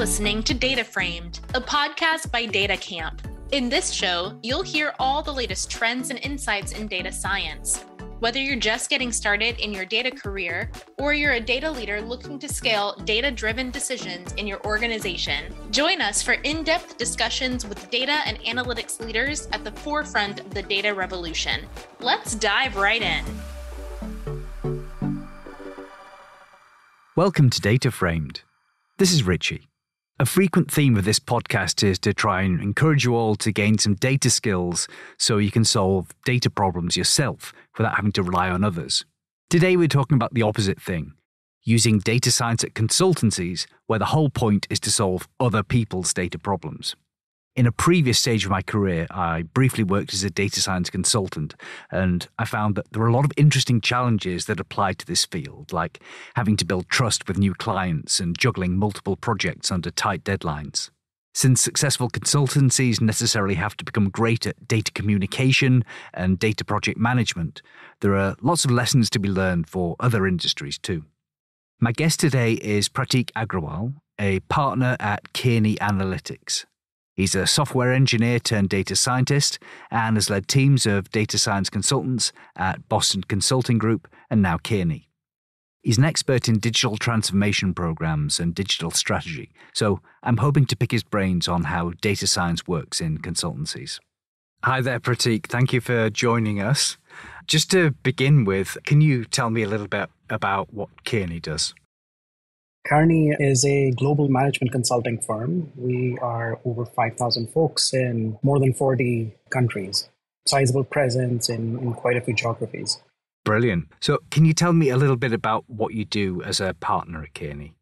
listening to Data Framed, a podcast by Data Camp. In this show, you'll hear all the latest trends and insights in data science. Whether you're just getting started in your data career or you're a data leader looking to scale data-driven decisions in your organization, join us for in-depth discussions with data and analytics leaders at the forefront of the data revolution. Let's dive right in. Welcome to Data Framed. This is Richie. A frequent theme of this podcast is to try and encourage you all to gain some data skills so you can solve data problems yourself without having to rely on others. Today we're talking about the opposite thing, using data science at consultancies where the whole point is to solve other people's data problems. In a previous stage of my career, I briefly worked as a data science consultant, and I found that there were a lot of interesting challenges that applied to this field, like having to build trust with new clients and juggling multiple projects under tight deadlines. Since successful consultancies necessarily have to become great at data communication and data project management, there are lots of lessons to be learned for other industries too. My guest today is Pratik Agrawal, a partner at Kearney Analytics. He's a software engineer turned data scientist and has led teams of data science consultants at Boston Consulting Group and now Kearney. He's an expert in digital transformation programs and digital strategy, so I'm hoping to pick his brains on how data science works in consultancies. Hi there, Pratik. Thank you for joining us. Just to begin with, can you tell me a little bit about what Kearney does? Kearney is a global management consulting firm. We are over 5,000 folks in more than 40 countries, sizable presence in quite a few geographies. Brilliant. So can you tell me a little bit about what you do as a partner at Kearney?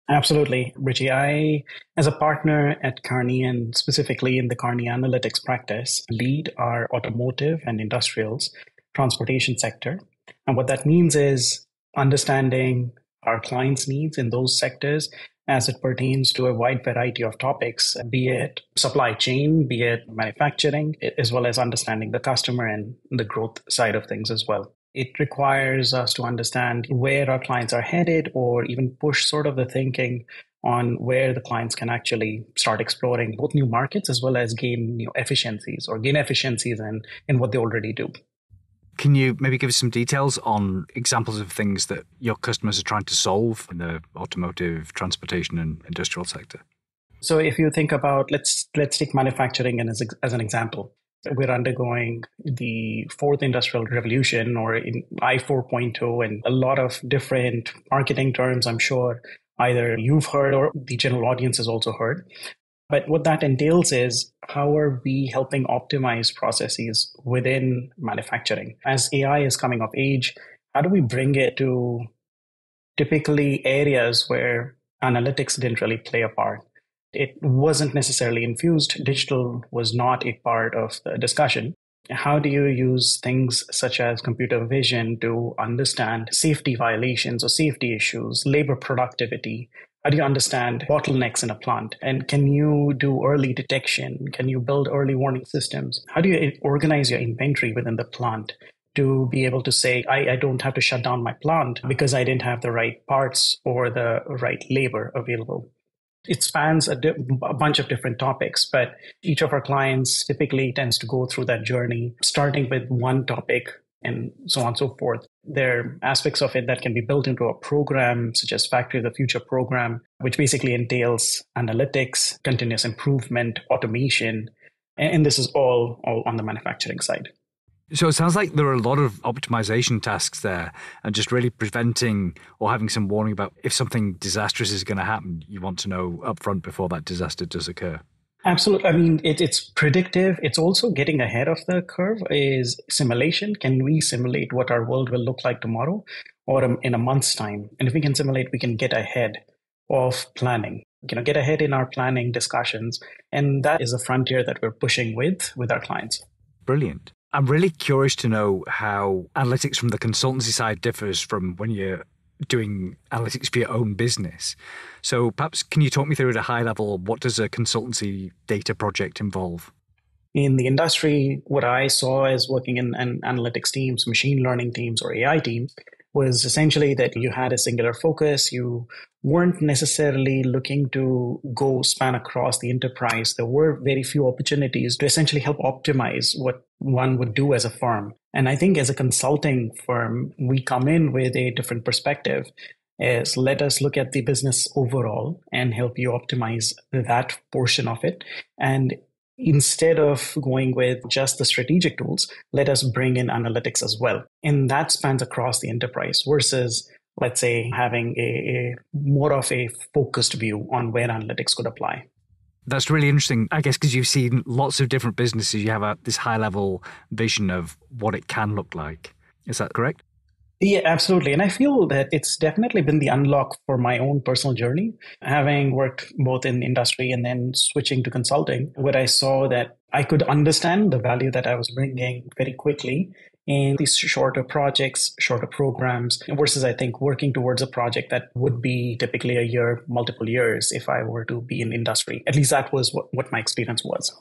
Absolutely, Richie. I, as a partner at Kearney and specifically in the Kearney Analytics practice, lead our automotive and industrials transportation sector. And what that means is understanding our clients' needs in those sectors as it pertains to a wide variety of topics, be it supply chain, be it manufacturing, as well as understanding the customer and the growth side of things as well. It requires us to understand where our clients are headed or even push sort of the thinking on where the clients can actually start exploring both new markets as well as gain new efficiencies or gain efficiencies in what they already do. Can you maybe give us some details on examples of things that your customers are trying to solve in the automotive, transportation and industrial sector? So if you think about, let's take manufacturing as an example. We're undergoing the fourth industrial revolution or in I 4.0 and a lot of different marketing terms I'm sure either you've heard or the general audience has also heard. But what that entails is how are we helping optimize processes within manufacturing? As AI is coming of age, how do we bring it to typically areas where analytics didn't really play a part? It wasn't necessarily infused. Digital was not a part of the discussion. How do you use things such as computer vision to understand safety violations or safety issues, labor productivity? How do you understand bottlenecks in a plant? And can you do early detection? Can you build early warning systems? How do you organize your inventory within the plant to be able to say, I don't have to shut down my plant because I didn't have the right parts or the right labor available? It spans a bunch of different topics, but each of our clients typically tends to go through that journey, starting with one topic and so on and so forth. There are aspects of it that can be built into a program, such as Factory of the Future program, which basically entails analytics, continuous improvement, automation, and this is all on the manufacturing side. So it sounds like there are a lot of optimization tasks there and just really preventing or having some warning about if something disastrous is going to happen. You want to know upfront before that disaster does occur. Absolutely. I mean, it's predictive. It's also getting ahead of the curve is simulation. Can we simulate what our world will look like tomorrow or in a month's time? And if we can simulate, we can get ahead of planning, get ahead in our planning discussions. And that is a frontier that we're pushing with our clients. Brilliant. I'm really curious to know how analytics from the consultancy side differs from when you're doing analytics for your own business. So perhaps can you talk me through at a high level, what does a consultancy data project involve? In the industry, what I saw as working in analytics teams, machine learning teams, or AI teams, was essentially that you had a singular focus. You weren't necessarily looking to go span across the enterprise. There were very few opportunities to essentially help optimize what one would do as a firm. And I think as a consulting firm, we come in with a different perspective. Is let us look at the business overall and help you optimize that portion of it. And instead of going with just the strategic tools, let us bring in analytics as well. And that spans across the enterprise versus, let's say, having a more of a focused view on where analytics could apply. That's really interesting, I guess, because you've seen lots of different businesses. You have this high-level vision of what it can look like. Is that correct? Yeah, absolutely. And I feel that it's definitely been the unlock for my own personal journey, having worked both in industry and then switching to consulting, where I saw that I could understand the value that I was bringing very quickly in these shorter projects, shorter programs, versus I think working towards a project that would be typically a year, multiple years if I were to be in industry. At least that was what my experience was.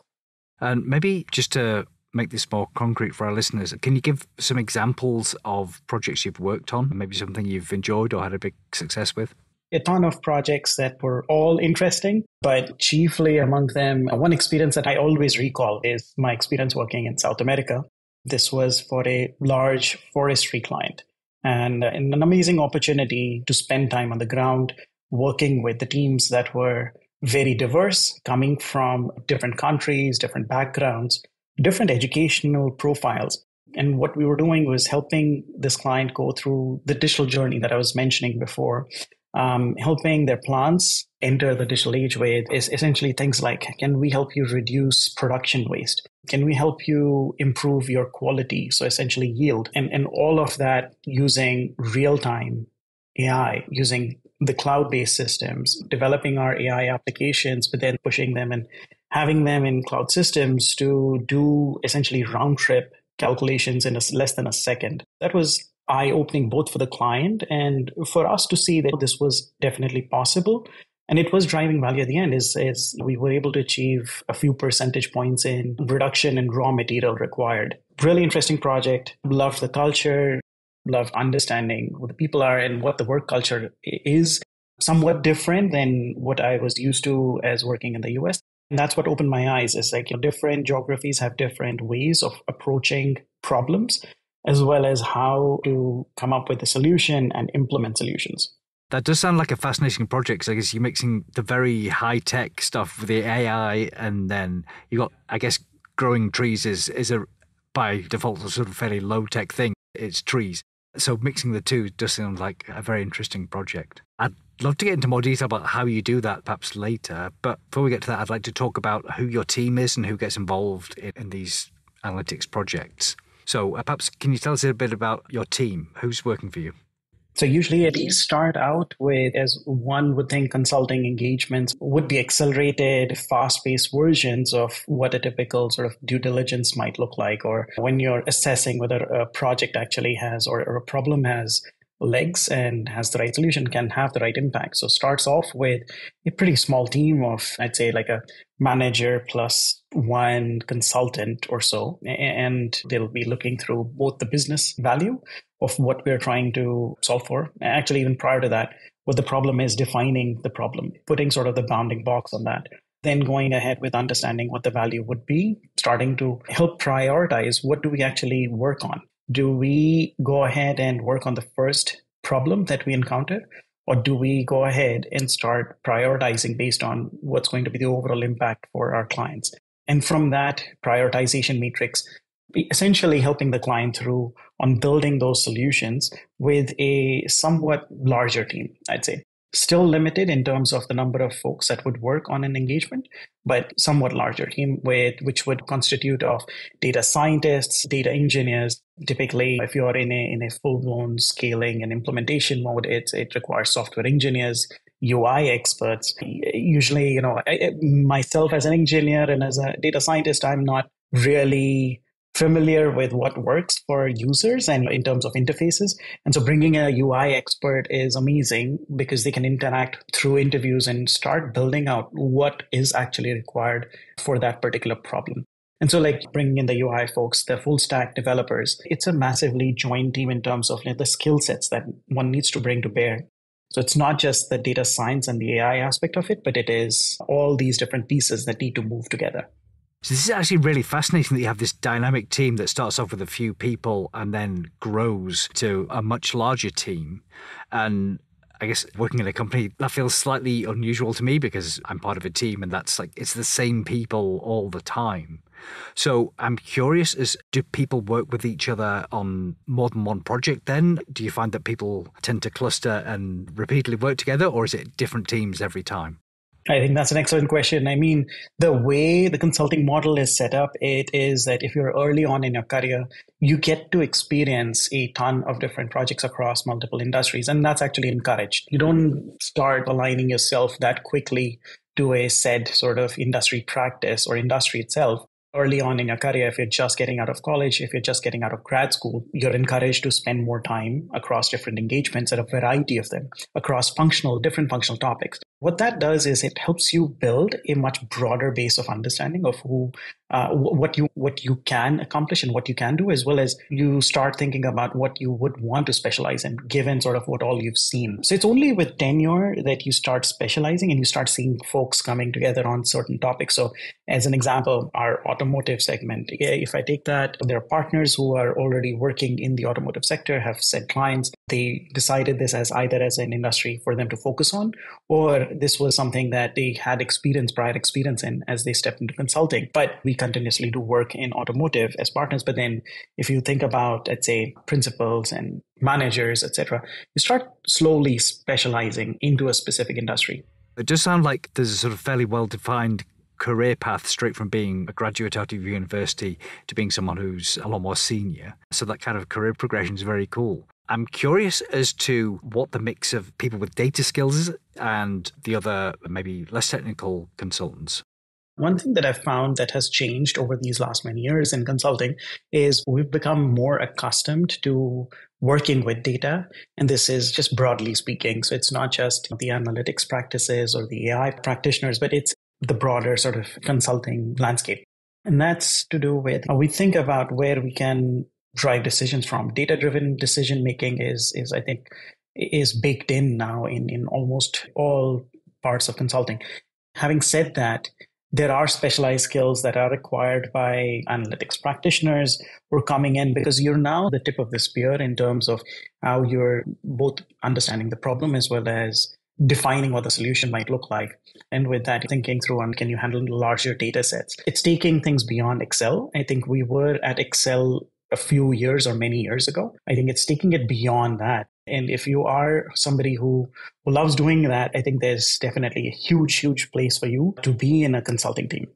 And maybe just to make this more concrete for our listeners, can you give some examples of projects you've worked on, maybe something you've enjoyed or had a big success with? A ton of projects that were all interesting, but chiefly among them, one experience that I always recall is my experience working in South America. This was for a large forestry client and an amazing opportunity to spend time on the ground working with the teams that were very diverse, coming from different countries, different backgrounds, different educational profiles. And what we were doing was helping this client go through the digital journey that I was mentioning before, helping their plants enter the digital age with is essentially things like, can we help you reduce production waste? Can we help you improve your quality? So essentially yield and all of that using real-time AI, using the cloud-based systems, developing our AI applications, but then pushing them and having them in cloud systems to do essentially round-trip calculations in less than a second. That was eye-opening both for the client and for us to see that this was definitely possible. And it was driving value at the end is we were able to achieve a few percentage points in reduction in raw material required. Really interesting project. Loved the culture, loved understanding who the people are and what the work culture is. Somewhat different than what I was used to as working in the US. And that's what opened my eyes is like different geographies have different ways of approaching problems, as well as how to come up with a solution and implement solutions. That does sound like a fascinating project because I guess you're mixing the very high-tech stuff with the AI and then you got, I guess, growing trees is a, by default, a sort of fairly low-tech thing. It's trees. So mixing the two does sound like a very interesting project. I'd love to get into more detail about how you do that perhaps later. But before we get to that, I'd like to talk about who your team is and who gets involved in these analytics projects. So perhaps can you tell us a bit about your team? Who's working for you? So usually these start out with, as one would think, consulting engagements would be accelerated, fast-paced versions of what a typical sort of due diligence might look like, or when you're assessing whether a project actually has or a problem has legs and has the right solution, can have the right impact. So starts off with a pretty small team of, I'd say, like a manager plus one consultant or so, and they'll be looking through both the business value of what we're trying to solve for. Actually, even prior to that, what the problem is, defining the problem, putting sort of the bounding box on that, then going ahead with understanding what the value would be, starting to help prioritize what do we actually work on. Do we go ahead and work on the first problem that we encounter? Or do we go ahead and start prioritizing based on what's going to be the overall impact for our clients? And from that prioritization matrix, essentially helping the client through on building those solutions with a somewhat larger team, I'd say. Still limited in terms of the number of folks that would work on an engagement, but somewhat larger team which would constitute of data scientists, data engineers. Typically, if you're in a full-blown scaling and implementation mode, it requires software engineers, UI experts. Usually, myself as an engineer and as a data scientist, I'm not really familiar with what works for users and in terms of interfaces. And so bringing a UI expert is amazing because they can interact through interviews and start building out what is actually required for that particular problem. And so like bringing in the UI folks, the full stack developers, it's a massively joined team in terms of the skill sets that one needs to bring to bear. So it's not just the data science and the AI aspect of it, but it is all these different pieces that need to move together. So this is actually really fascinating that you have this dynamic team that starts off with a few people and then grows to a much larger team. And I guess working in a company, that feels slightly unusual to me because I'm part of a team and that's like, it's the same people all the time. So I'm curious, do people work with each other on more than one project then? Do you find that people tend to cluster and repeatedly work together, or is it different teams every time? I think that's an excellent question. I mean, the way the consulting model is set up, it is that if you're early on in your career, you get to experience a ton of different projects across multiple industries, and that's actually encouraged. You don't start aligning yourself that quickly to a said sort of industry practice or industry itself. Early on in your career, if you're just getting out of college, if you're just getting out of grad school, you're encouraged to spend more time across different engagements and a variety of them across different functional topics. What that does is it helps you build a much broader base of understanding of what you can accomplish and what you can do, as well as you start thinking about what you would want to specialize in, given sort of what all you've seen. So it's only with tenure that you start specializing and you start seeing folks coming together on certain topics. So as an example, our automotive segment, if I take that, there are partners who are already working in the automotive sector, have said clients, they decided this as either as an industry for them to focus on, or this was something that they had prior experience in as they stepped into consulting. But we continuously do work in automotive as partners. But then if you think about, let's say, principals and managers, etc., you start slowly specializing into a specific industry. It does sound like there's a sort of fairly well-defined career path straight from being a graduate out of university to being someone who's a lot more senior. So that kind of career progression is very cool. I'm curious as to what the mix of people with data skills is and the other maybe less technical consultants. One thing that I've found that has changed over these last many years in consulting is we've become more accustomed to working with data. And this is just broadly speaking. So it's not just the analytics practices or the AI practitioners, but it's the broader sort of consulting landscape. And that's to do with how we think about where we can drive decisions from. Data-driven decision-making is I think, is baked in now in almost all parts of consulting. Having said that, there are specialized skills that are required by analytics practitioners who are coming in because you're now the tip of the spear in terms of how you're both understanding the problem as well as defining what the solution might look like. And with that, thinking through on can you handle larger data sets? It's taking things beyond Excel. I think we were at Excel a few years or many years ago. I think it's taking it beyond that. And if you are somebody who loves doing that, I think there's definitely a huge place for you to be in a consulting team.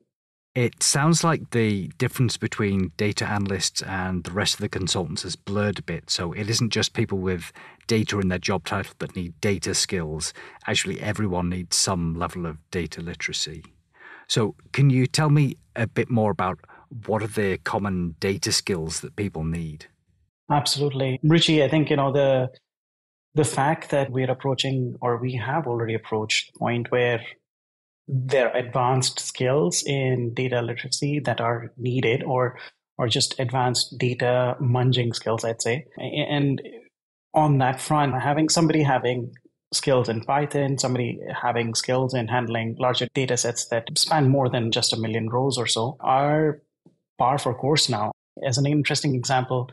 It sounds like the difference between data analysts and the rest of the consultants has blurred a bit. So it isn't just people with data in their job title that need data skills. Actually, everyone needs some level of data literacy. So can you tell me a bit more about what are the common data skills that people need? Absolutely. Richie, I think, the fact that we're approaching, or we have already approached the point where there are advanced skills in data literacy that are needed, or just advanced data munging skills, I'd say. And on that front, having skills in Python, somebody having skills in handling larger data sets that span more than just 1 million rows or so are par for course now. As an interesting example,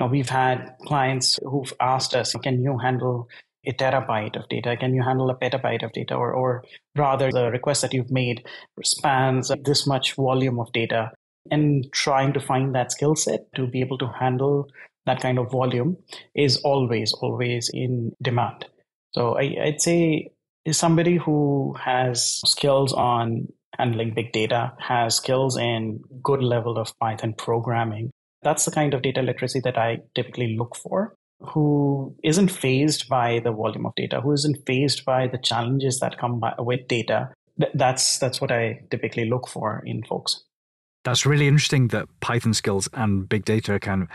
we've had clients who've asked us, can you handle a terabyte of data? Can you handle a petabyte of data? Or rather, the request that you've made spans this much volume of data. And trying to find that skill set to be able to handle that kind of volume is always in demand. So I'd say somebody who has skills on handling big data, has skills in good level of Python programming. That's the kind of data literacy that I typically look for, who isn't fazed by the volume of data, who isn't fazed by the challenges that come with data. That's what I typically look for in folks. That's really interesting that Python skills and big data are kind of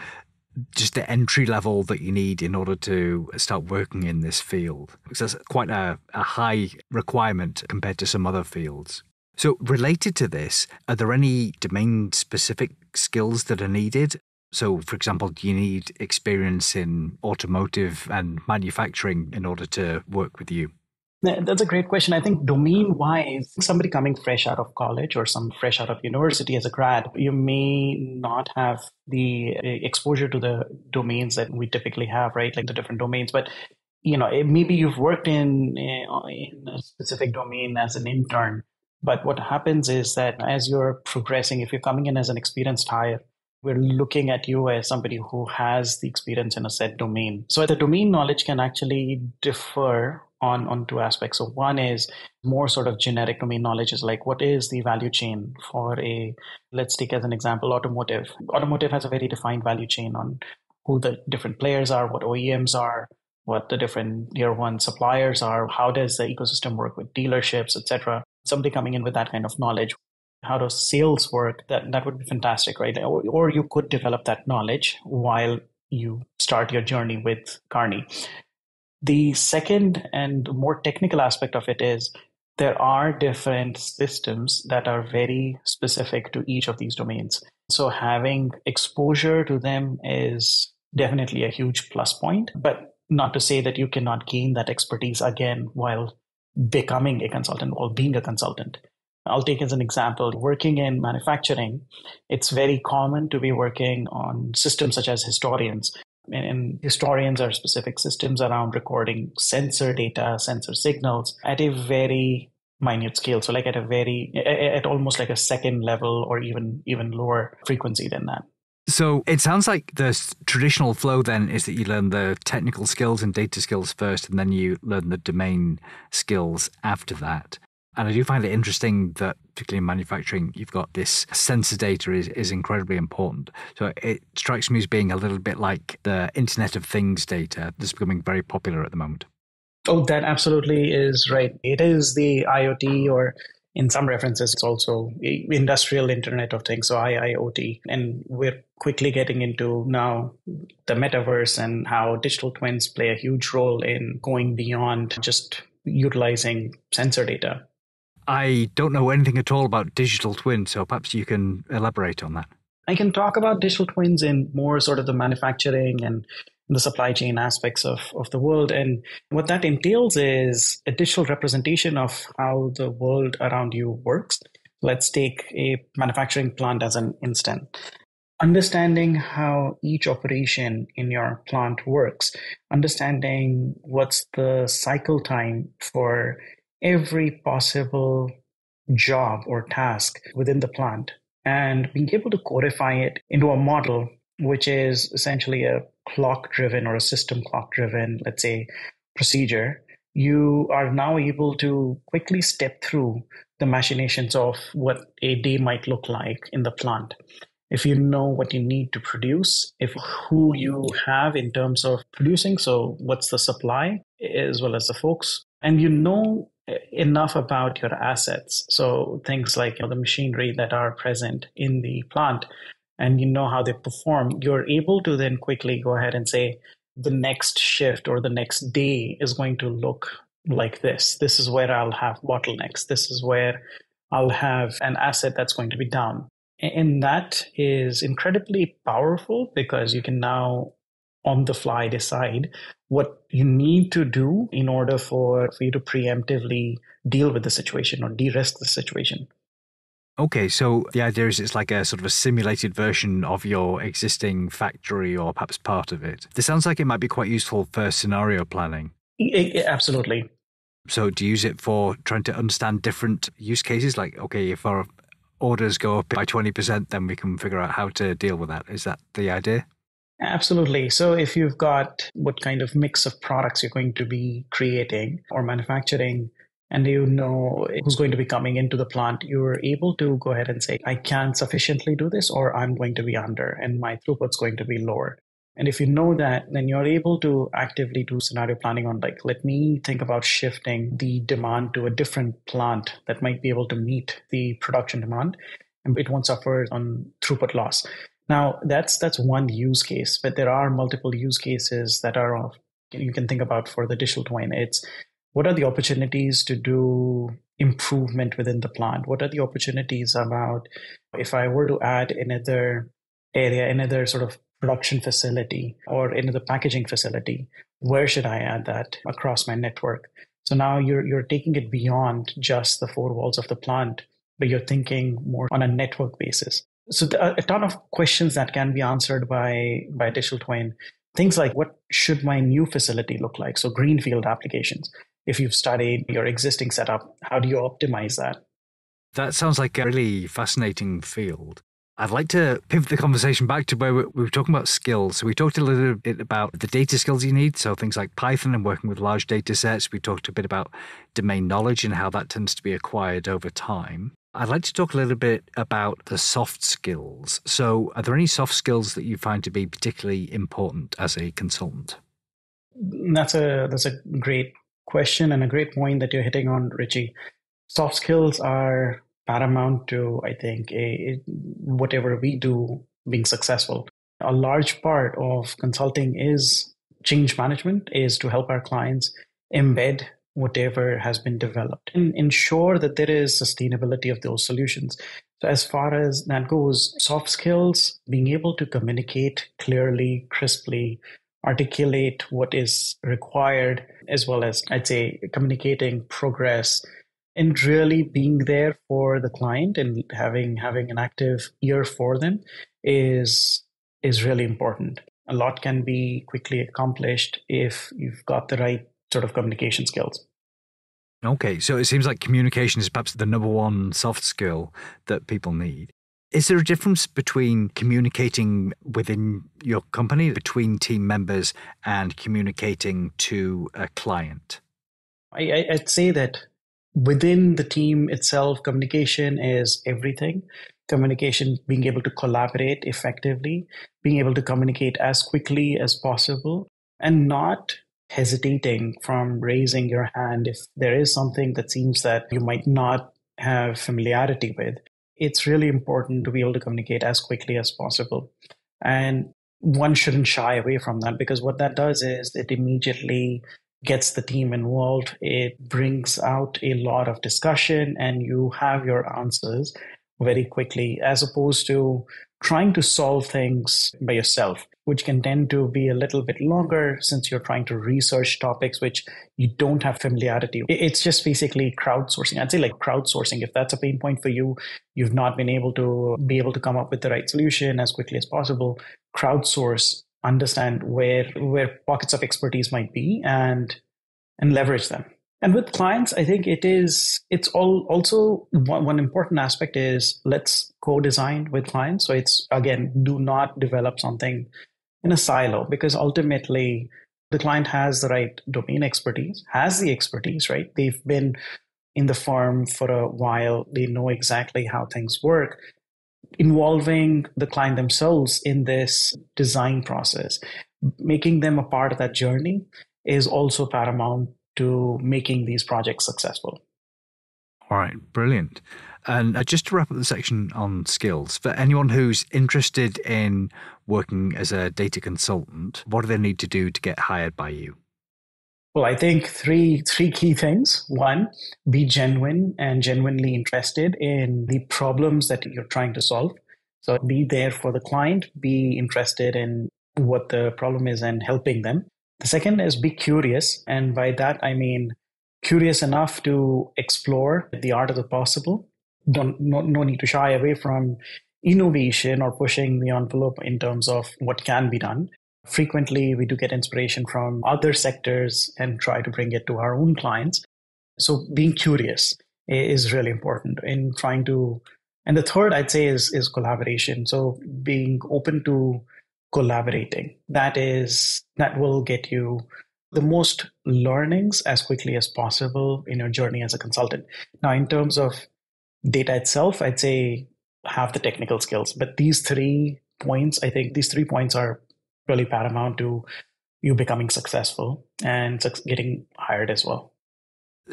just the entry level that you need in order to start working in this field. Because that's quite a high requirement compared to some other fields. So related to this, are there any domain-specific skills that are needed? So, for example, do you need experience in automotive and manufacturing in order to work with you? That's a great question. I think domain-wise, somebody coming fresh out of college or some fresh out of university as a grad, you may not have the exposure to the domains that we typically have, right? Like the different domains. But maybe you've worked in a specific domain as an intern. But what happens is that as you're progressing, if you're coming in as an experienced hire, we're looking at you as somebody who has the experience in a set domain. So the domain knowledge can actually differ on two aspects. So one is more sort of generic domain knowledge, is like, what is the value chain for let's take as an example, automotive. Automotive has a very defined value chain on who the different players are, what OEMs are, what the different tier one suppliers are, how does the ecosystem work with dealerships, etc. Somebody coming in with that kind of knowledge. How does sales work? That would be fantastic, right? Or you could develop that knowledge while you start your journey with Kearney. The second and more technical aspect of it is there are different systems that are very specific to each of these domains. So having exposure to them is definitely a huge plus point, but not to say that you cannot gain that expertise again while becoming a consultant or being a consultant. I'll take as an example, working in manufacturing, it's very common to be working on systems such as historians. And historians are specific systems around recording sensor data, sensor signals at a very minute scale. So like at almost like a second level or even lower frequency than that. So it sounds like the traditional flow then is that you learn the technical skills and data skills first, and then you learn the domain skills after that. And I do find it interesting that, particularly in manufacturing, you've got this sensor data is incredibly important. So it strikes me as being a little bit like the Internet of Things data that's becoming very popular at the moment. Oh, that absolutely is right. It is the IoT, or in some references, it's also industrial Internet of Things, so IIoT. And we're quickly getting into now the metaverse and how digital twins play a huge role in going beyond just utilizing sensor data. I don't know anything at all about digital twins, so perhaps you can elaborate on that. I can talk about digital twins in more sort of the manufacturing and the supply chain aspects of the world. And what that entails is a digital representation of how the world around you works. Let's take a manufacturing plant as an instance. Understanding how each operation in your plant works, understanding what's the cycle time for every possible job or task within the plant, and being able to codify it into a model, which is essentially a clock-driven or a system clock-driven, let's say, procedure. You are now able to quickly step through the machinations of what a day might look like in the plant. If you know what you need to produce, if who you have in terms of producing, so what's the supply as well as the folks, and you know enough about your assets. So things like the machinery that are present in the plant, and you know how they perform, you're able to then quickly go ahead and say, the next shift or the next day is going to look like this. This is where I'll have bottlenecks. This is where I'll have an asset that's going to be down. And that is incredibly powerful because you can now on the fly decide what you need to do in order for you to preemptively deal with the situation or de-risk the situation. Okay, so the idea is it's like a sort of a simulated version of your existing factory or perhaps part of it. This sounds like it might be quite useful for scenario planning. Absolutely. So do you use it for trying to understand different use cases? Like, okay, if our orders go up by 20%, then we can figure out how to deal with that. Is that the idea? Absolutely. So if you've got what kind of mix of products you're going to be creating or manufacturing, and you know who's going to be coming into the plant, you're able to go ahead and say, I can't sufficiently do this, or I'm going to be under, and my throughput's going to be lower. And if you know that, then you're able to actively do scenario planning on like, let me think about shifting the demand to a different plant that might be able to meet the production demand, and it won't suffer on throughput loss. Now, that's one use case, but there are multiple use cases that are you can think about for the digital twin. It's what are the opportunities to do improvement within the plant? What are the opportunities about if I were to add another area, another sort of production facility or another packaging facility, where should I add that across my network? So now you're taking it beyond just the four walls of the plant, but you're thinking more on a network basis. So a ton of questions that can be answered by digital twin. Things like, what should my new facility look like? So greenfield applications. If you've studied your existing setup, how do you optimize that? That sounds like a really fascinating field. I'd like to pivot the conversation back to where we were talking about skills. So we talked a little bit about the data skills you need. So things like Python and working with large data sets. We talked a bit about domain knowledge and how that tends to be acquired over time. I'd like to talk a little bit about the soft skills. So are there any soft skills that you find to be particularly important as a consultant? That's a great question and a great point that you're hitting on, Richie. Soft skills are paramount to, I think, whatever we do being successful. A large part of consulting is change management, is to help our clients embed whatever has been developed and ensure that there is sustainability of those solutions. So as far as that goes, soft skills, being able to communicate clearly, crisply, articulate what is required, as well as, I'd say, communicating progress and really being there for the client and having an active ear for them is really important. A lot can be quickly accomplished if you've got the right sort of communication skills. Okay, so it seems like communication is perhaps the number one soft skill that people need. Is there a difference between communicating within your company, between team members, and communicating to a client? I'd say that within the team itself, communication is everything. Communication, being able to collaborate effectively, being able to communicate as quickly as possible, and not hesitating from raising your hand if there is something that seems that you might not have familiarity with. It's really important to be able to communicate as quickly as possible. And one shouldn't shy away from that, because what that does is it immediately gets the team involved. It brings out a lot of discussion and you have your answers very quickly, as opposed to trying to solve things by yourself, which can tend to be a little bit longer since you're trying to research topics which you don't have familiarity. It's just basically crowdsourcing. I'd say like crowdsourcing. If that's a pain point for you, you've not been able to come up with the right solution as quickly as possible, crowdsource, understand where pockets of expertise might be and leverage them. And with clients, I think it's also one important aspect is let's co-design with clients. So it's, again, do not develop something in a silo, because ultimately the client has the right domain expertise, has the expertise, right? They've been in the firm for a while. They know exactly how things work. Involving the client themselves in this design process, making them a part of that journey is also paramount to making these projects successful. All right, brilliant. And just to wrap up the section on skills, for anyone who's interested in working as a data consultant, what do they need to do to get hired by you? Well, I think three key things. One, be genuine and genuinely interested in the problems that you're trying to solve. So be there for the client, be interested in what the problem is and helping them. The second is be curious. And by that, I mean curious enough to explore the art of the possible. No need to shy away from innovation or pushing the envelope in terms of what can be done. Frequently, we do get inspiration from other sectors and try to bring it to our own clients. So being curious is really important in trying to. And the third, I'd say, is collaboration. So being open to collaborating. That will get you the most learnings as quickly as possible in your journey as a consultant. Now, in terms of data itself, I'd say have the technical skills. But these 3 points, I think these 3 points are really paramount to you becoming successful and getting hired as well.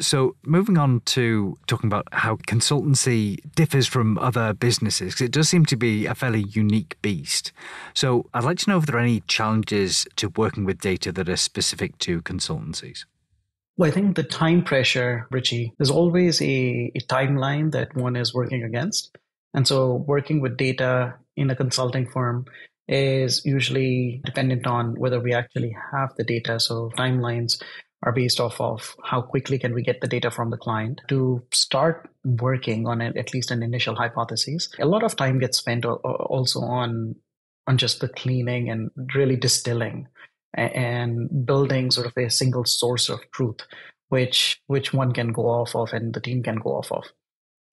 So moving on to talking about how consultancy differs from other businesses, because it does seem to be a fairly unique beast. So I'd like to know if there are any challenges to working with data that are specific to consultancies. Well, I think the time pressure, Richie, there's always a timeline that one is working against. And so working with data in a consulting firm is usually dependent on whether we actually have the data. So timelines are based off of how quickly can we get the data from the client to start working on at least an initial hypothesis. A lot of time gets spent also on just the cleaning and really distilling and building sort of a single source of truth, which one can go off of and the team can go off of.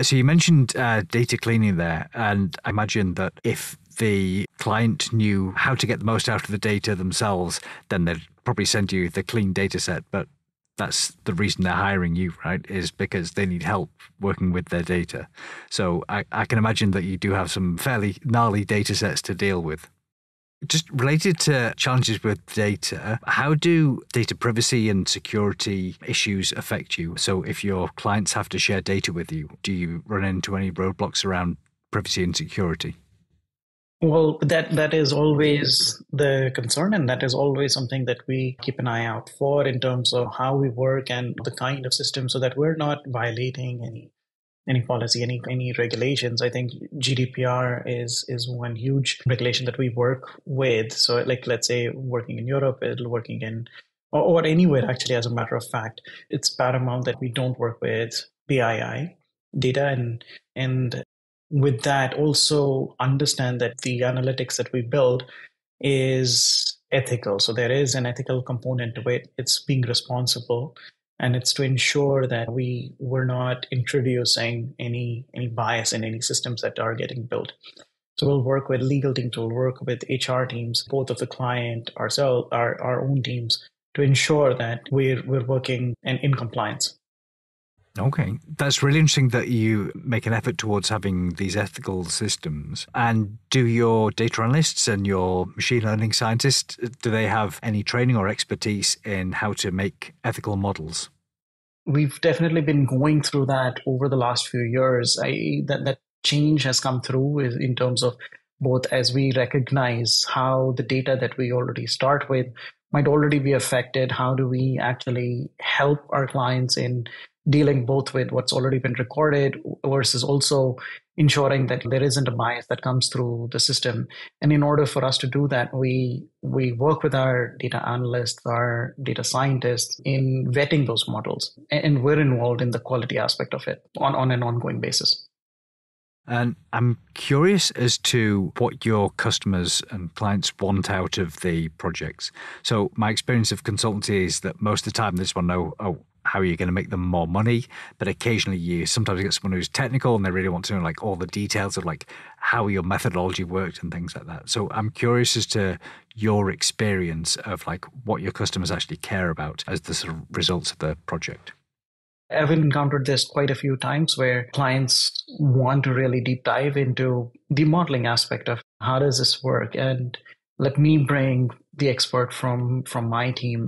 So you mentioned data cleaning there, and I imagine that if the client knew how to get the most out of the data themselves, then they'd probably send you the clean data set. But that's the reason they're hiring you, right? Is because they need help working with their data. So I can imagine that you do have some fairly gnarly data sets to deal with. Just related to challenges with data, how do data privacy and security issues affect you? So if your clients have to share data with you, do you run into any roadblocks around privacy and security? Well, that is always the concern, and that is always something that we keep an eye out for in terms of how we work and the kind of system so that we're not violating any policy, any regulations. I think GDPR is one huge regulation that we work with. So like, let's say working in Europe, working in, or anywhere actually, as a matter of fact, it's paramount that we don't work with PII data and with that also understand that the analytics that we build is ethical. So there is an ethical component to it. It's being responsible. And it's to ensure that we're not introducing any bias in any systems that are getting built. So we'll work with legal teams, we'll work with HR teams, both of the client, ourselves, our own teams, to ensure that we're working in compliance. Okay, that's really interesting that you make an effort towards having these ethical systems. And do your data analysts and your machine learning scientists, do they have any training or expertise in how to make ethical models? We've definitely been going through that over the last few years. That change has come through in terms of both as we recognize how the data that we already start with might already be affected. How do we actually help our clients in dealing both with what's already been recorded versus also ensuring that there isn't a bias that comes through the system. And in order for us to do that, we work with our data analysts, our data scientists in vetting those models. And we're involved in the quality aspect of it on an ongoing basis. And I'm curious as to what your customers and clients want out of the projects. So my experience of consultancy is that most of the time they just want to know, how are you going to make them more money? But occasionally you sometimes get someone who's technical and they really want to know like all the details of like how your methodology worked and things like that. So I'm curious as to your experience of like what your customers actually care about as the sort of results of the project. I've encountered this quite a few times where clients want to really deep dive into the modeling aspect of how does this work, and let me bring the expert from my team.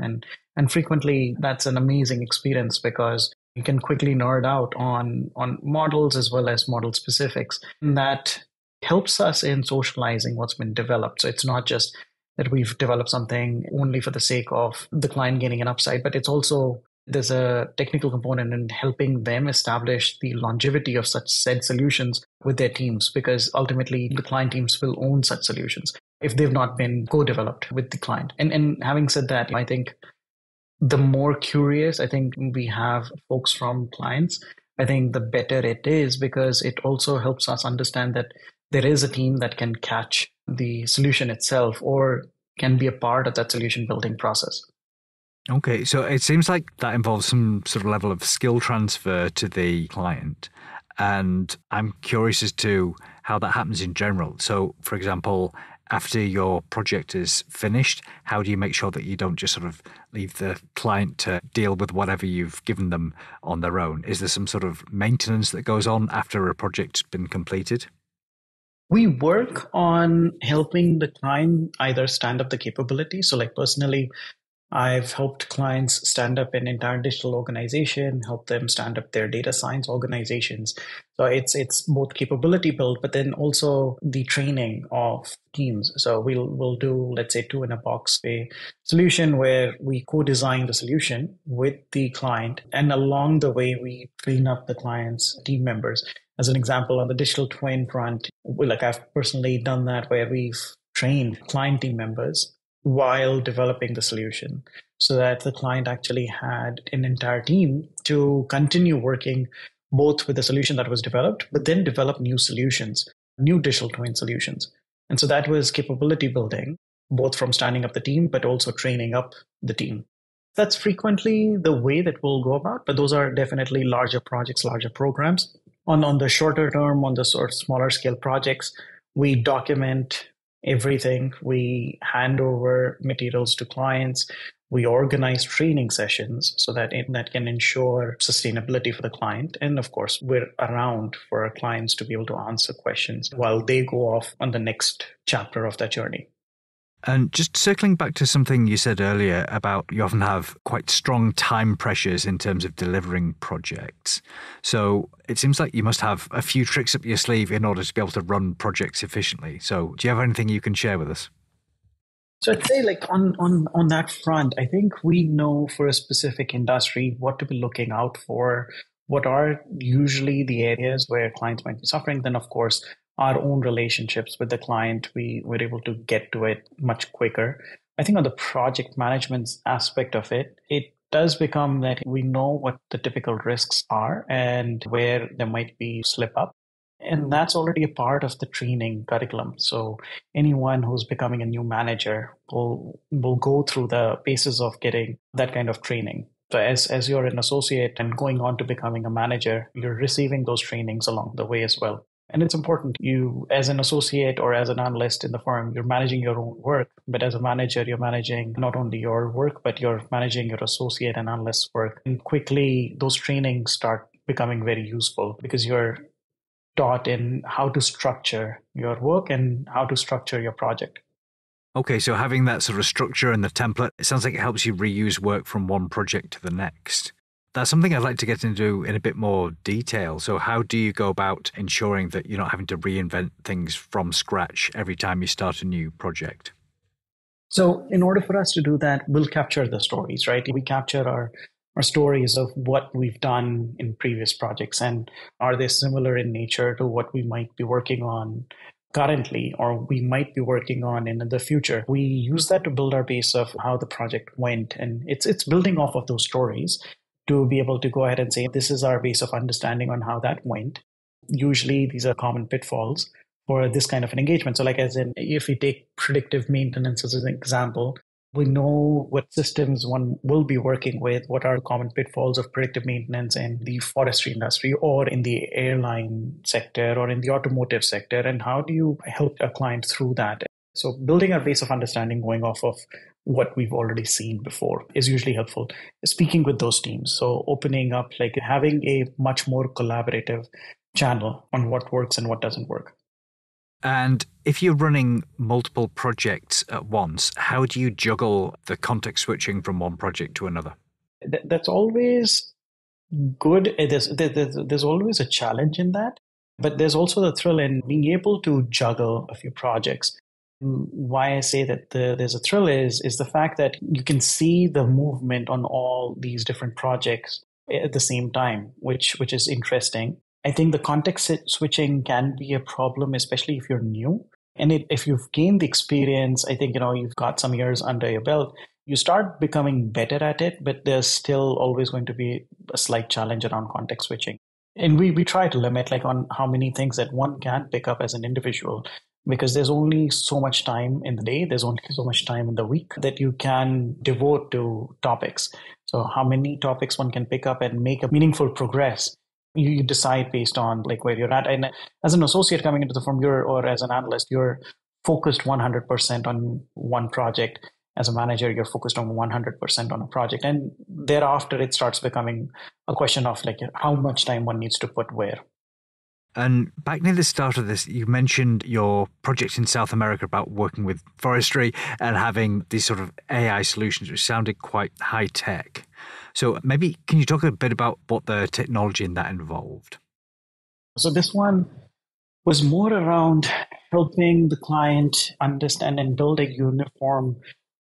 And frequently that's an amazing experience because you can quickly nerd out on models as well as model specifics. And that helps us in socializing what's been developed. So it's not just that we've developed something only for the sake of the client gaining an upside, but it's also there's a technical component in helping them establish the longevity of such said solutions with their teams, because ultimately the client teams will own such solutions if they've not been co-developed with the client. And having said that, I think the more curious I think we have folks from clients, I think the better it is, because it also helps us understand that there is a team that can catch the solution itself or can be a part of that solution building process. Okay, so it seems like that involves some sort of level of skill transfer to the client. And I'm curious as to how that happens in general. So, for example, after your project is finished, how do you make sure that you don't just sort of leave the client to deal with whatever you've given them on their own? Is there some sort of maintenance that goes on after a project's been completed? We work on helping the client either stand up the capability. So like personally, I've helped clients stand up an entire digital organization, help them stand up their data science organizations. So it's both capability build, but then also the training of teams. So we'll do, let's say, two in a box a solution where we co-design the solution with the client, and along the way we train up the client's team members. As an example, on the digital twin front, I've personally done that where we've trained client team members while developing the solution so that the client actually had an entire team to continue working both with the solution that was developed, but then develop new solutions, new digital twin solutions. And so that was capability building, both from standing up the team, but also training up the team. That's frequently the way that we'll go about, but those are definitely larger projects, larger programs. On the shorter term, on the sort of smaller scale projects, we document everything. We hand over materials to clients. We organize training sessions so that that can ensure sustainability for the client. And of course, we're around for our clients to be able to answer questions while they go off on the next chapter of their journey. And just circling back to something you said earlier about you often have quite strong time pressures in terms of delivering projects. So it seems like you must have a few tricks up your sleeve in order to be able to run projects efficiently. So do you have anything you can share with us? So I'd say on that front, I think we know for a specific industry what to be looking out for, what are usually the areas where clients might be suffering. Then, of course, our own relationships with the client, we were able to get to it much quicker. I think on the project management aspect of it, it does become that we know what the typical risks are and where there might be slip up. And that's already a part of the training curriculum. So anyone who's becoming a new manager will go through the basis of getting that kind of training. So as you're an associate and going on to becoming a manager, you're receiving those trainings along the way as well. And it's important. You, as an associate or as an analyst in the firm, you're managing your own work. But as a manager, you're managing not only your work, but you're managing your associate and analyst work. And quickly, those trainings start becoming very useful because you're taught in how to structure your work and how to structure your project. Okay, so having that sort of structure and the template, it sounds like it helps you reuse work from one project to the next. That's something I'd like to get into in a bit more detail. So how do you go about ensuring that you're not having to reinvent things from scratch every time you start a new project? So in order for us to do that, we'll capture the stories, right? We capture our stories of what we've done in previous projects, and are they similar in nature to what we might be working on currently or we might be working on in the future. We use that to build our base of how the project went, and it's building off of those stories to be able to go ahead and say, this is our base of understanding on how that went. Usually these are common pitfalls for this kind of an engagement. So like as in, if we take predictive maintenance as an example, we know what systems one will be working with, what are common pitfalls of predictive maintenance in the forestry industry or in the airline sector or in the automotive sector, and how do you help a client through that? So building a base of understanding going off of what we've already seen before is usually helpful. Speaking with those teams, so opening up, like having a much more collaborative channel on what works and what doesn't work. And if you're running multiple projects at once, how do you juggle the context switching from one project to another? That's always good. There's always a challenge in that, but there's also the thrill in being able to juggle a few projects. Why I say that there's a thrill is the fact that you can see the movement on all these different projects at the same time, which is interesting. I think the context switching can be a problem, especially if you're new. And if you've gained the experience, I think, you've got some years under your belt, you start becoming better at it, but there's still always going to be a slight challenge around context switching. And we try to limit on how many things that one can pick up as an individual, because there's only so much time in the day, there's only so much time in the week that you can devote to topics. So how many topics one can pick up and make a meaningful progress, you decide based on where you're at. And as an associate coming into the firm, or as an analyst, you're focused 100% on one project. As a manager, you're focused on 100% on a project. And thereafter, it starts becoming a question of how much time one needs to put where. And back near the start of this, you mentioned your project in South America about working with forestry and having these sort of AI solutions, which sounded quite high tech. So maybe can you talk a bit about what the technology in that involved? So this one was more around helping the client understand and build a uniform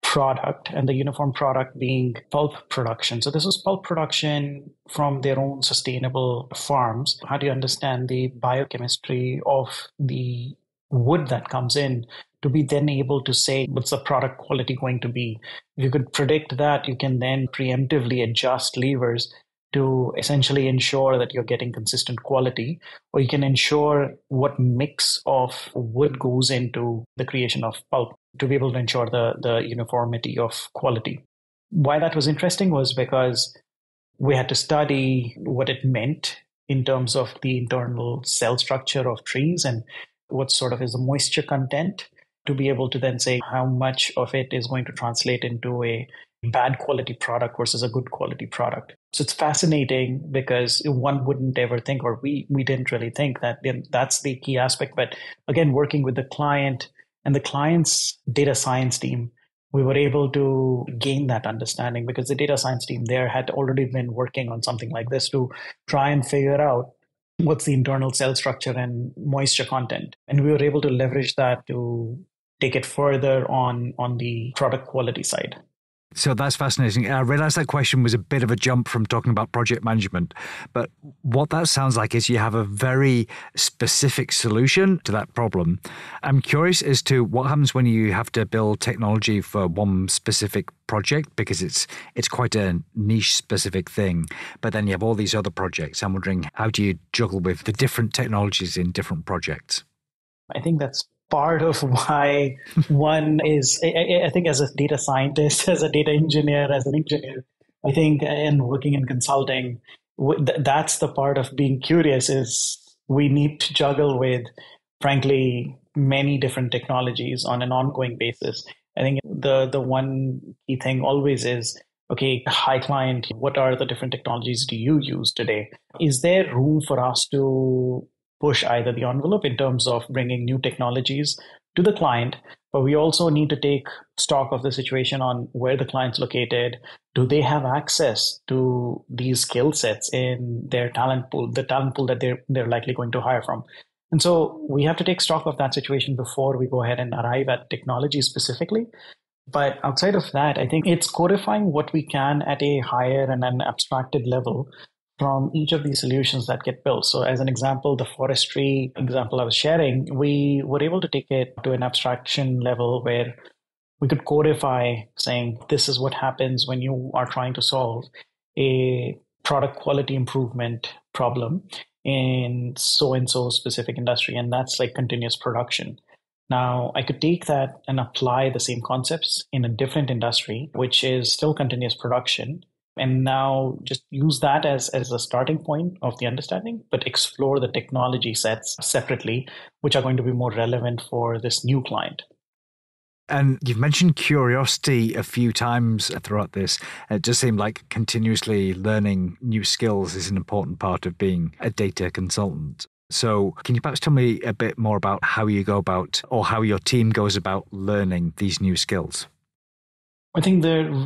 product, and the uniform product being pulp production. So this was pulp production from their own sustainable farms. How do you understand the biochemistry of the wood that comes in to be then able to say what's the product quality going to be? If you could predict that, you can then preemptively adjust levers to essentially ensure that you're getting consistent quality, or you can ensure what mix of wood goes into the creation of pulp to be able to ensure the uniformity of quality. Why that was interesting was because we had to study what it meant in terms of the internal cell structure of trees and what sort of is the moisture content to be able to then say how much of it is going to translate into a bad quality product versus a good quality product. So it's fascinating because one wouldn't ever think, or we didn't really think that that's the key aspect. But again, working with the client and the client's data science team, we were able to gain that understanding because the data science team there had already been working on something like this to try and figure out what's the internal cell structure and moisture content. And we were able to leverage that to take it further on the product quality side. So that's fascinating. I realized that question was a bit of a jump from talking about project management, but what that sounds like is you have a very specific solution to that problem. I'm curious as to what happens when you have to build technology for one specific project, because it's quite a niche specific thing, but then you have all these other projects. I'm wondering, how do you juggle with the different technologies in different projects? I think that's part of why one is, I think as a data scientist, as a data engineer, as an engineer, I think, and working in consulting, that's the part of being curious is we need to juggle with, frankly, many different technologies on an ongoing basis. I think the one key thing always is, okay, hi client, what are the different technologies do you use today? Is there room for us to push either the envelope in terms of bringing new technologies to the client, but we also need to take stock of the situation on where the client's located. Do they have access to these skill sets in their talent pool, the talent pool that they're likely going to hire from? And so we have to take stock of that situation before we go ahead and arrive at technology specifically. But outside of that, I think it's codifying what we can at a higher and an abstracted level from each of these solutions that get built. So as an example, the forestry example I was sharing, we were able to take it to an abstraction level where we could codify saying, this is what happens when you are trying to solve a product quality improvement problem in so-and-so specific industry. And that's like continuous production. Now, I could take that and apply the same concepts in a different industry, which is still continuous production, and now just use that as a starting point of the understanding, but explore the technology sets separately, which are going to be more relevant for this new client. And you've mentioned curiosity a few times throughout this. It does seem like continuously learning new skills is an important part of being a data consultant. So can you perhaps tell me a bit more about how you go about, or how your team goes about learning these new skills? I think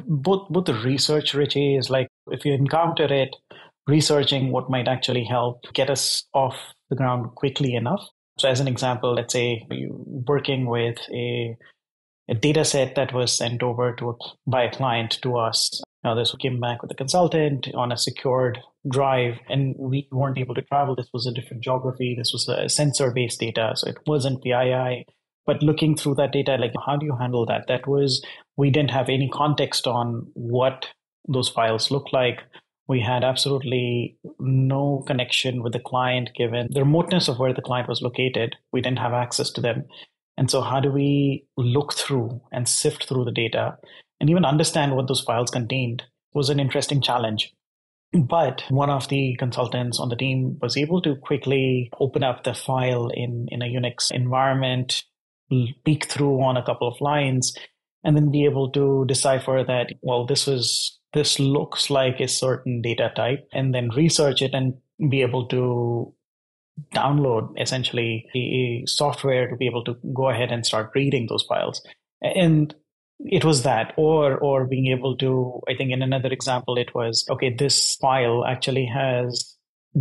both the research, Richie, is like if you encounter it, researching what might actually help get us off the ground quickly enough. So as an example, let's say you're working with a data set that was sent over by a client to us. Now this came back with a consultant on a secured drive, and we weren't able to travel. This was a different geography. This was a sensor-based data, so it wasn't PII. But looking through that data, like how do you handle that? We didn't have any context on what those files look like. We had absolutely no connection with the client given the remoteness of where the client was located. We didn't have access to them. And so how do we look through and sift through the data and even understand what those files contained was an interesting challenge. But one of the consultants on the team was able to quickly open up the file in a Unix environment, peek through on a couple of lines, and then be able to decipher that, well, this looks like a certain data type, and then research it and be able to download essentially a software to be able to go ahead and start reading those files. And it was that, or being able to, I think in another example, it was, okay, this file actually has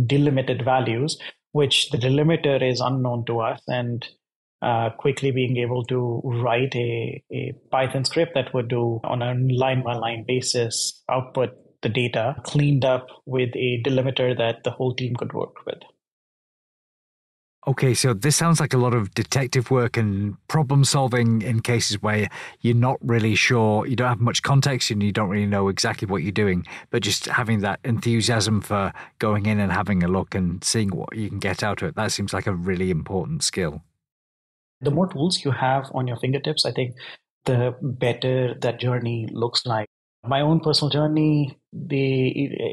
delimited values, which the delimiter is unknown to us, and quickly being able to write a Python script that would do on a line by line basis, output the data cleaned up with a delimiter that the whole team could work with. Okay, so this sounds like a lot of detective work and problem solving in cases where you're not really sure, you don't have much context and you don't really know exactly what you're doing, but just having that enthusiasm for going in and having a look and seeing what you can get out of it. That seems like a really important skill. The more tools you have on your fingertips, I think the better that journey looks like. My own personal journey,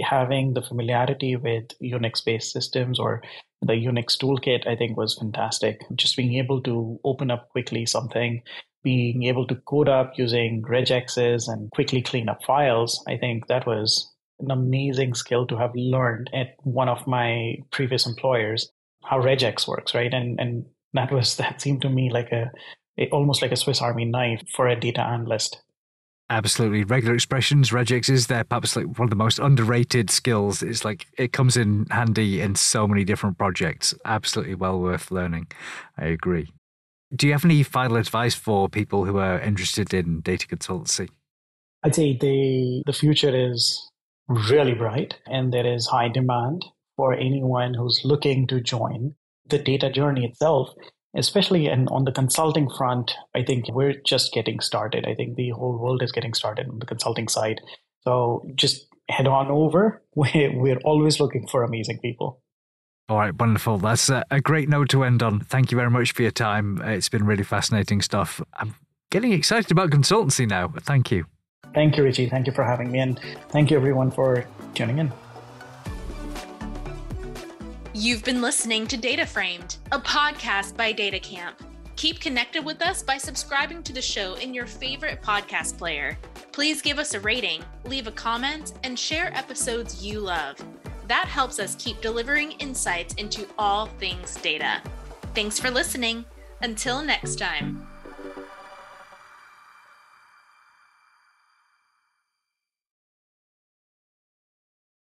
having the familiarity with Unix-based systems or the Unix toolkit, I think was fantastic. Just being able to open up quickly something, being able to code up using regexes and quickly clean up files, I think that was an amazing skill to have learned at one of my previous employers, how regex works, right? And that seemed to me like almost like a Swiss Army knife for a data analyst. Absolutely. Regular expressions, regexes, they're perhaps like one of the most underrated skills. It's like it comes in handy in so many different projects. Absolutely well worth learning. I agree. Do you have any final advice for people who are interested in data consultancy? I'd say the future is really bright and there is high demand for anyone who's looking to join. The data journey itself, especially on the consulting front, I think we're just getting started. I think the whole world is getting started on the consulting side. So just head on over. We're always looking for amazing people. All right, wonderful. That's a great note to end on. Thank you very much for your time. It's been really fascinating stuff. I'm getting excited about consultancy now. Thank you. Thank you, Richie. Thank you for having me. And thank you, everyone, for tuning in. You've been listening to Data Framed, a podcast by DataCamp. Keep connected with us by subscribing to the show in your favorite podcast player. Please give us a rating, leave a comment, and share episodes you love. That helps us keep delivering insights into all things data. Thanks for listening. Until next time.